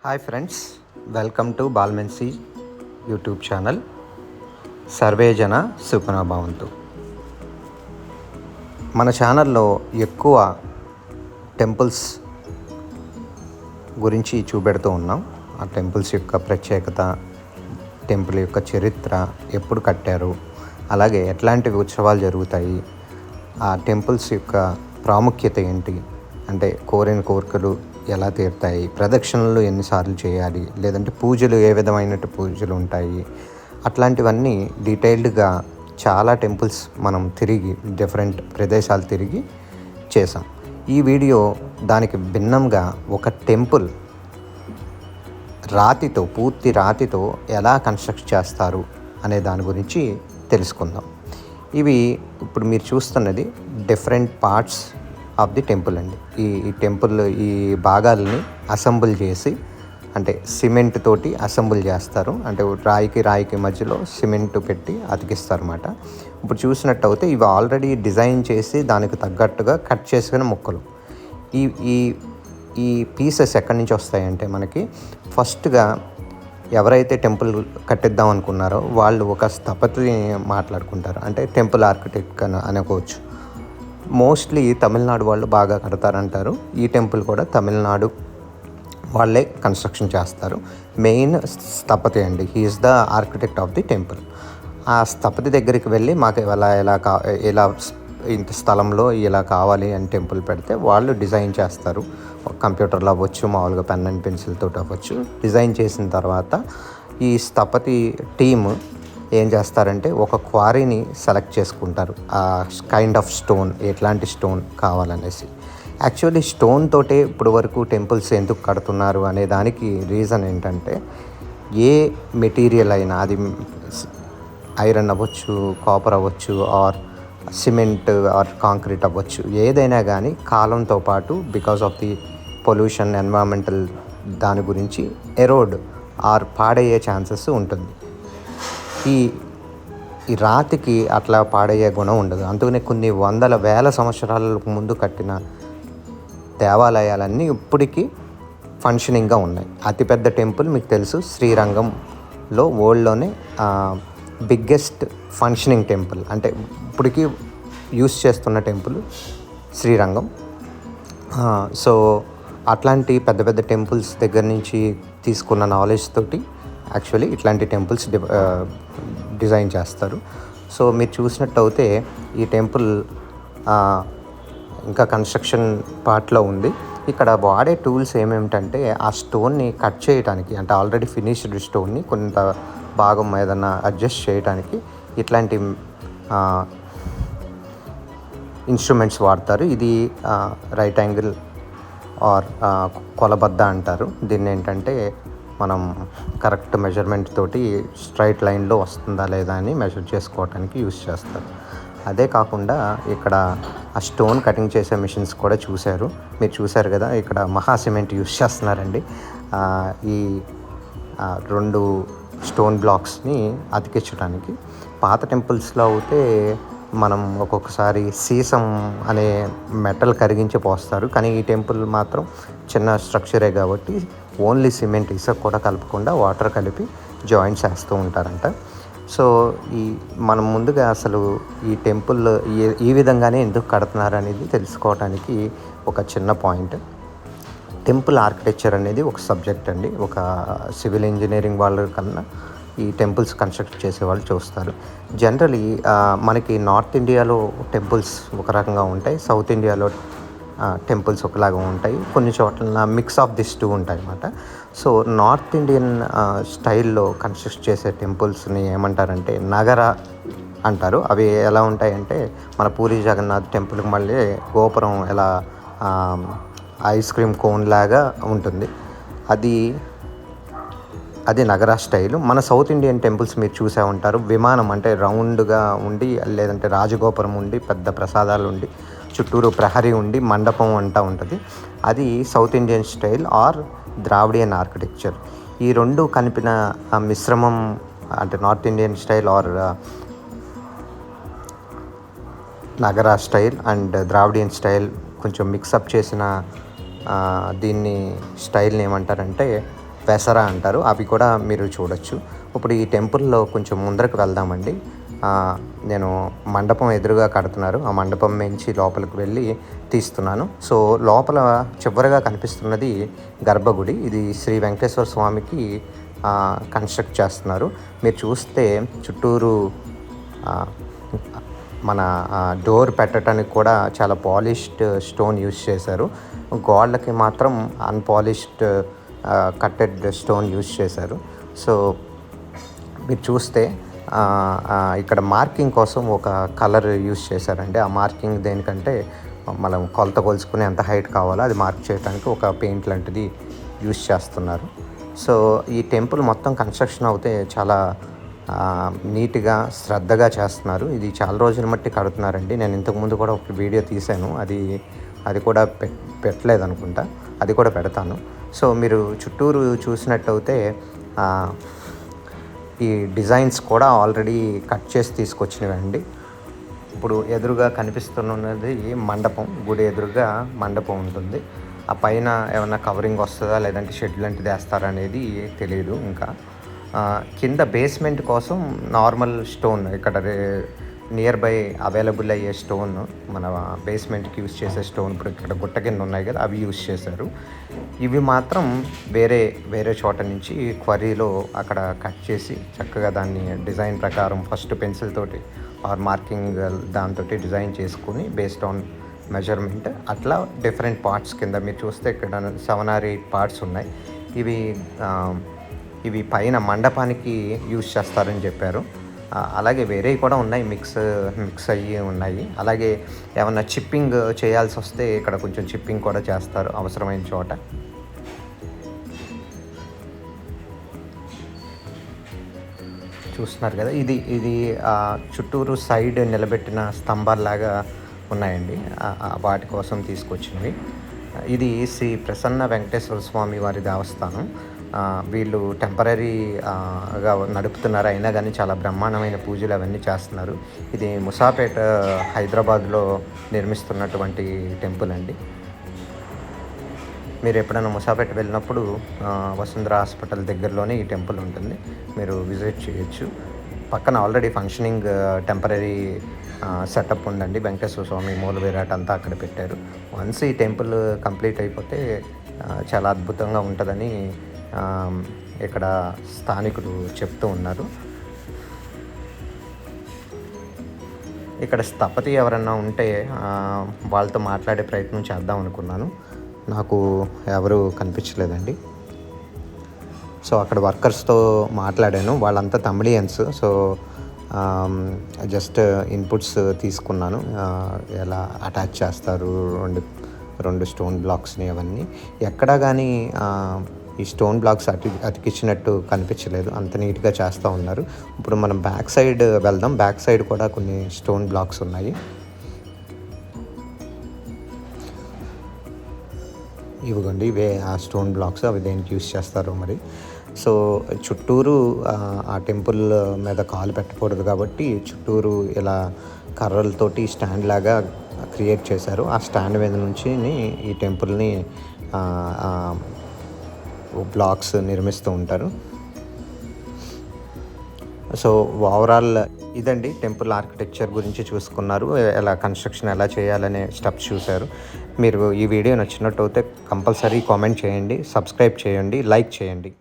Hi friends, welcome to బాల్మెన్సీ YouTube channel. సర్వే జన సుఖినో భవంతు. మన ఛానల్లో ఎక్కువ టెంపుల్స్ గురించి చూపెడుతూ ఉన్నాం. ఆ టెంపుల్స్ యొక్క ప్రత్యేకత, టెంపుల్ యొక్క చరిత్ర, ఎప్పుడు కట్టారు, అలాగే ఎట్లాంటి ఉత్సవాలు జరుగుతాయి, ఆ టెంపుల్స్ యొక్క ప్రాముఖ్యత ఏంటి, అంటే కోరిన కోరికలు ఎలా తీరుతాయి, ప్రదక్షిణలు ఎన్నిసార్లు చేయాలి, లేదంటే పూజలు ఏ విధమైన పూజలు ఉంటాయి, అట్లాంటివన్నీ డీటెయిల్డ్గా చాలా టెంపుల్స్ మనం తిరిగి డిఫరెంట్ ప్రదేశాలు తిరిగి చేసాం. ఈ వీడియో దానికి భిన్నంగా ఒక టెంపుల్ పూర్తి రాతితో ఎలా కన్స్ట్రక్ట్ చేస్తారు అనే దాని గురించి తెలుసుకుందాం. ఇవి ఇప్పుడు మీరు చూస్తున్నది different parts of the temple అండి. ఈ టెంపుల్ ఈ భాగాలని అసెంబుల్ చేసి, అంటే సిమెంట్ తోటి అసెంబుల్ చేస్తారు. అంటే రాయికి మధ్యలో సిమెంట్ పెట్టి అతికిస్తారు అన్నమాట. ఇప్పుడు చూసినట్టు అయితే ఇవి ఆల్రెడీ డిజైన్ చేసి దానికి తగ్గట్టుగా కట్ చేసుకున్న ముక్కలు. ఈ పీసెస్ ఎక్కడి నుంచి వస్తాయంటే మనకి ఫస్ట్గా ఎవరైతే టెంపుల్ కట్టిద్దాం అనుకున్నారో వాళ్ళు ఒక స్థపతిని మాట్లాడుకుంటారు. అంటే టెంపుల్ ఆర్కిటెక్ట్ అనుకోవచ్చు. మోస్ట్లీ తమిళనాడు వాళ్ళు బాగా కడతారంటారు. ఈ టెంపుల్ కూడా తమిళనాడు వాళ్ళే కన్స్ట్రక్షన్ చేస్తారు. మెయిన్ స్థపతి అండి, he is the architect of the temple. ఆ స్థపతి దగ్గరికి వెళ్ళి మాకు ఇలా ఇంత స్థలంలో ఇలా కావాలి అని టెంపుల్ పెడితే వాళ్ళు డిజైన్ చేస్తారు. కంప్యూటర్లో అవ్వచ్చు, మామూలుగా పెన్ అండ్ పెన్సిల్ తోటి అవ్వచ్చు. డిజైన్ చేసిన తర్వాత ఈ స్థపతి టీమ్ ఏం చేస్తారంటే ఒక క్వారీని సెలెక్ట్ చేసుకుంటారు. ఆ కైండ్ ఆఫ్ స్టోన్, ఎట్లాంటి స్టోన్ కావాలనేసి. యాక్చువల్లీ స్టోన్ తోటే ఇప్పుడు వరకు టెంపుల్స్ ఎందుకు కడుతున్నారు అనే దానికి రీజన్ ఏంటంటే, ఏ మెటీరియల్ అయినా, అది ఐరన్ అవ్వచ్చు, కాపర్ అవ్వచ్చు, ఆర్ సిమెంట్ ఆర్ కాంక్రీట్ అవ్వచ్చు, ఏదైనా కానీ కాలంతో పాటు because of the pollution, environmental దాని గురించి ఎరోడ్ ఆర్ పాడయ్యే ఛాన్సెస్ ఉంటుంది. ఈ రాతికి అట్లా పాడయ్యే గుణం ఉండదు. అందుకనే కొన్ని వేల సంవత్సరాలకు ముందు కట్టిన దేవాలయాలన్నీ ఇప్పటికీ ఫంక్షనింగ్గా ఉన్నాయి. అతిపెద్ద టెంపుల్ మీకు తెలుసు, శ్రీరంగంలో వరల్డ్లోనే బిగ్గెస్ట్ ఫంక్షనింగ్ టెంపుల్. అంటే ఇప్పటికీ యూస్ చేస్తున్న టెంపుల్ శ్రీరంగం. సో అట్లాంటి పెద్ద పెద్ద టెంపుల్స్ దగ్గర నుంచి తీసుకున్న నాలెడ్జ్ తోటి యాక్చువల్లీ ఇట్లాంటి టెంపుల్స్ డిజైన్ చేస్తారు. సో మీరు చూసినట్టు అయితే ఈ టెంపుల్ ఇంకా కన్స్ట్రక్షన్ పార్ట్లో ఉంది. ఇక్కడ వాడే టూల్స్ ఏమేమిటంటే, ఆ స్టోన్ని కట్ చేయడానికి, అంటే ఆల్రెడీ ఫినిష్డ్ స్టోన్ని కొంత భాగం ఏదన్నా అడ్జస్ట్ చేయడానికి ఇట్లాంటి ఇన్స్ట్రుమెంట్స్ వాడతారు. ఇది రైట్ యాంగిల్ ఆర్ కొలబద్ద అంటారు. దీన్ని ఏంటంటే మనం కరెక్ట్ మెజర్మెంట్ తోటి స్ట్రైట్ లైన్లో వస్తుందా లేదా అని మెజర్ చేసుకోవడానికి యూస్ చేస్తారు. అదే కాకుండా ఇక్కడ ఆ స్టోన్ కటింగ్ చేసే మిషన్స్ కూడా మీరు చూశారు కదా. ఇక్కడ మహా సిమెంట్ యూస్ చేస్తున్నారండి. ఈ 2 స్టోన్ బ్లాక్స్ని అతికించడానికి. పాత టెంపుల్స్లో అయితే మనం ఒక్కొక్కసారి సీసం అనే మెటల్ కరిగించి పోస్తారు. కానీ ఈ టెంపుల్ మాత్రం చిన్న స్ట్రక్చరే కాబట్టి ఓన్లీ సిమెంట్, ఇసుక కూడా కలపకుండా వాటర్ కలిపి జాయింట్స్ వేస్తూ ఉంటారంట. సో మనం ముందుగా అసలు ఈ టెంపుల్ ఈ విధంగానే ఎందుకు కడుతున్నారు అనేది తెలుసుకోవడానికి ఒక చిన్న పాయింట్. టెంపుల్ ఆర్కిటెక్చర్ అనేది ఒక సబ్జెక్ట్ అండి. ఒక సివిల్ ఇంజనీరింగ్ వాళ్ళ కన్నా ఈ టెంపుల్స్ కన్స్ట్రక్ట్ చేసేవాళ్ళు చూస్తారు. జనరలీ మనకి నార్త్ ఇండియాలో టెంపుల్స్ ఒక రకంగా ఉంటాయి, సౌత్ ఇండియాలో టెంపుల్స్ ఒకలాగా ఉంటాయి. కొన్ని చోట్ల మిక్స్ ఆఫ్ దిస్ టూ ఉంటాయి అన్నమాట. సో నార్త్ ఇండియన్ స్టైల్లో కన్స్ట్రక్ట్ చేసే టెంపుల్స్ని ఏమంటారంటే నగర అంటారు. అవి ఎలా ఉంటాయంటే, మన పూరి జగన్నాథ్ టెంపుల్కి మళ్ళీ గోపురం ఎలా ఐస్ క్రీమ్ కోన్ లాగా ఉంటుంది, అది నగర స్టైలు. మన సౌత్ ఇండియన్ టెంపుల్స్ మీరు చూసే ఉంటారు, విమానం అంటే రౌండ్గా ఉండి, లేదంటే రాజగోపురం ఉండి, పెద్ద ప్రసాదాలు ఉండి, చుట్టూరు ప్రహరీ ఉండి, మండపం అంటూ ఉంటుంది. అది south Indian style or Dravidian architecture. ఈ రెండు కలిపిన మిశ్రమం అంటే నార్త్ ఇండియన్ స్టైల్ ఆర్ నగర స్టైల్ అండ్ ద్రావిడియన్ స్టైల్ కొంచెం మిక్సప్ చేసిన దీన్ని స్టైల్ని ఏమంటారంటే పెసర అంటారు, అవి కూడా మీరు చూడొచ్చు. ఇప్పుడు ఈ టెంపుల్లో కొంచెం ముందరకు వెళ్దామండి. నేను మండపం ఎదురుగా కడుతున్నారు, ఆ మండపం నుంచి లోపలికి వెళ్ళి తీస్తున్నాను. సో లోపల చివరిగా కనిపిస్తున్నది గర్భగుడి. ఇది శ్రీ వెంకటేశ్వర స్వామికి కన్స్ట్రక్ట్ చేస్తున్నారు. మీరు చూస్తే చుట్టూరు మన డోర్ పెట్టడానికి కూడా చాలా పాలిష్డ్ స్టోన్ యూస్ చేశారు. గోడలకి మాత్రం అన్పాలిష్డ్ కట్టెడ్ స్టోన్ యూస్ చేశారు. సో మీరు చూస్తే ఇక్కడ మార్కింగ్ కోసం ఒక కలర్ యూస్ చేశారండి. ఆ మార్కింగ్ దేనికంటే మనం కొలత కొలుచుకుని ఎంత హైట్ కావాలో అది మార్క్ చేయడానికి ఒక పెయింట్ లాంటిది యూస్ చేస్తున్నారు. సో ఈ టెంపుల్ మొత్తం కన్స్ట్రక్షన్ అవుతే చాలా నీట్గా శ్రద్ధగా చేస్తున్నారు. ఇది చాలా రోజుల మట్టి కడుతున్నారండి. నేను ఇంతకుముందు కూడా ఒక వీడియో తీశాను, అది కూడా పెట్టలేదు అనుకుంటా, అది కూడా పెడతాను. సో మీరు చుట్టూరు చూసినట్టయితే ఈ డిజైన్స్ కూడా ఆల్రెడీ కట్ చేసి తీసుకొచ్చినవండి. ఇప్పుడు ఎదురుగా కనిపిస్తున్నది మండపం, గుడి ఎదురుగా మండపం ఉంటుంది. ఆ పైన ఏమైనా కవరింగ్ వస్తుందా లేదంటే షెడ్ లాంటిది వేస్తారా అనేది తెలియదు. ఇంకా కింద బేస్మెంట్ కోసం నార్మల్ స్టోన్ ఇక్కడ నియర్ బై అవైలబుల్ అయ్యే స్టోన్, మన బేస్మెంట్కి యూస్ చేసే స్టోన్ ఇప్పుడు ఇక్కడ గుట్ట కింద ఉన్నాయి కదా, అవి యూస్ చేశారు. ఇవి మాత్రం వేరే చోట నుంచి క్వరీలో అక్కడ కట్ చేసి చక్కగా దాన్ని డిజైన్ ప్రకారం ఫస్ట్ పెన్సిల్ తోటి ఆర్ మార్కింగ్ దాంతో డిజైన్ చేసుకుని బేస్డ్ ఆన్ మెజర్మెంట్ అట్లా డిఫరెంట్ పార్ట్స్ కింద మీరు చూస్తే ఇక్కడ 7 or 8 పార్ట్స్ ఉన్నాయి. ఇవి పైన మండపానికి యూజ్ చేస్తారని చెప్పారు. అలాగే వేరేవి కూడా ఉన్నాయి, మిక్స్ అయ్యి ఉన్నాయి. అలాగే ఏమన్నా చిప్పింగ్ చేయాల్సి వస్తే ఇక్కడ కొంచెం చిప్పింగ్ కూడా చేస్తారు అవసరమైన చోట. చూస్తున్నారు కదా, ఇది చుట్టూరు సైడ్ నిలబెట్టిన స్తంభాల్లాగా ఉన్నాయండి, వాటి కోసం తీసుకొచ్చినవి. ఇది శ్రీ ప్రసన్న వెంకటేశ్వర స్వామి వారి దేవస్థానం. వీళ్ళు టెంపరీగా నడుపుతున్నారు, అయినా కానీ చాలా బ్రహ్మాండమైన పూజలు అవన్నీ చేస్తున్నారు. ఇది ముసాపేట హైదరాబాద్లో నిర్మిస్తున్నటువంటి టెంపుల్ అండి. మీరు ఎప్పుడైనా ముసాపేట వెళ్ళినప్పుడు వసుంధర హాస్పిటల్ దగ్గరలోనే ఈ టెంపుల్ ఉంటుంది, మీరు విజిట్ చేయొచ్చు. పక్కన ఆల్రెడీ ఫంక్షనింగ్ టెంపరీ సెటప్ ఉందండి. వెంకటేశ్వర స్వామి మూల విరాట్ అంతా అక్కడ పెట్టారు. వన్స్ ఈ టెంపుల్ కంప్లీట్ అయిపోతే చాలా అద్భుతంగా ఉంటుందని ఇక్కడ స్థానికులు చెప్తూ ఉన్నారు. ఇక్కడ స్థపతి ఎవరన్నా ఉంటే వాళ్ళతో మాట్లాడే ప్రయత్నం చేద్దాం అనుకున్నాను, నాకు ఎవరు కనిపించలేదండి. సో అక్కడ వర్కర్స్తో మాట్లాడాను, వాళ్ళంతా తమిళియన్స్. సో జస్ట్ ఇన్పుట్స్ తీసుకున్నాను, ఎలా అటాచ్ చేస్తారు రెండు స్టోన్ బ్లాక్స్ని అవన్నీ. ఎక్కడా కానీ ఈ స్టోన్ బ్లాక్స్ అతికిచ్చినట్టు కనిపించలేదు, అంత నీట్గా చేస్తూ ఉన్నారు. ఇప్పుడు మనం బ్యాక్ సైడ్ వెళ్దాం. బ్యాక్ సైడ్ కూడా కొన్ని స్టోన్ బ్లాక్స్ ఉన్నాయి. ఇవ్వండి ఇవే ఆ స్టోన్ బ్లాక్స్, అవి దేనికి యూస్ చేస్తారో మరి. సో చుట్టూరు ఆ టెంపుల్ మీద కాలు పెట్టకూడదు కాబట్టి చుట్టూరు ఇలా కర్రలతోటి స్టాండ్ లాగా క్రియేట్ చేశారు. ఆ స్టాండ్ మీద నుంచి ఈ టెంపుల్ని బ్లాక్స్ నిర్మిస్తూ ఉంటారు. సో ఓవరాల్ ఇదండి టెంపుల్ ఆర్కిటెక్చర్ గురించి చూసుకున్నారు, ఎలా కన్స్ట్రక్షన్ ఎలా చేయాలనే స్టెప్స్ చూశారు. మీరు ఈ వీడియో నచ్చినట్టు అయితే కంపల్సరీ కామెంట్ చేయండి, సబ్స్క్రైబ్ చేయండి, లైక్ చేయండి.